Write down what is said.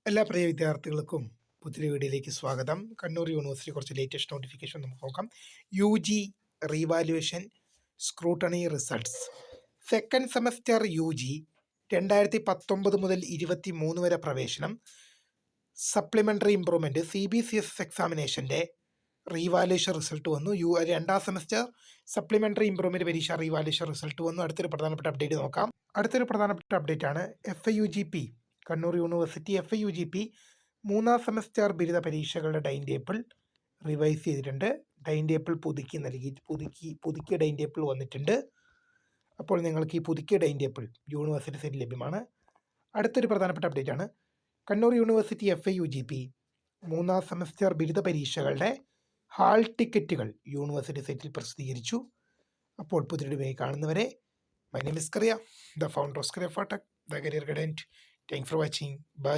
എല്ലാ പ്രിയ വിദ്യാർത്ഥികൾക്കും പുതിയ വീഡിയോയിലേക്ക് സ്വാഗതം. കണ്ണൂർ യൂണിവേഴ്സിറ്റി കുറച്ച് ലേറ്റസ്റ്റ് നോട്ടിഫിക്കേഷൻ നമുക്ക് നോക്കാം. UG revaluation scrutiny results second semester UG 2019 മുതൽ 23 വരെ പ്രവേശനം സപ്ലിമെൻ്ററി ഇംപ്രൂവ്മെൻറ്റ് CBCS എക്സാമിനേഷൻ്റെ റീവാലുവേഷൻ റിസൾട്ട് വന്നു. രണ്ടാം സെമസ്റ്റർ സപ്ലിമെൻ്ററി ഇംപ്രൂവ്മെൻറ്റ് പരീക്ഷ റീവാലുവേഷൻ റിസൾട്ട് വന്നു. അടുത്തൊരു പ്രധാനപ്പെട്ട അപ്ഡേറ്റ് നോക്കാം. അടുത്തൊരു പ്രധാനപ്പെട്ട അപ്ഡേറ്റ് ആണ് FIUGP കണ്ണൂർ യൂണിവേഴ്സിറ്റി FIUGP മൂന്നാം സെമസ്റ്റർ ബിരുദ പരീക്ഷകളുടെ ടൈം ടേബിൾ റിവൈസ് ചെയ്തിട്ടുണ്ട്. ടൈം ടേബിൾ പുതുക്കിയ ടൈം ടേബിൾ വന്നിട്ടുണ്ട്. അപ്പോൾ നിങ്ങൾക്ക് ഈ പുതുക്കിയ ടൈം ടേബിൾ യൂണിവേഴ്സിറ്റി സൈറ്റിൽ ലഭ്യമാണ്. അടുത്തൊരു പ്രധാനപ്പെട്ട അപ്ഡേറ്റ് ആണ് കണ്ണൂർ യൂണിവേഴ്സിറ്റി FIUGP മൂന്നാം സെമസ്റ്റർ ബിരുദ പരീക്ഷകളുടെ ഹാൾ ടിക്കറ്റുകൾ യൂണിവേഴ്സിറ്റി സൈറ്റിൽ പ്രസിദ്ധീകരിച്ചു. അപ്പോൾ പുതിയ കാണുന്നവരെ my name is Karya, the founder of Karya Fatak, the career guidance. Thanks for watching. Bye.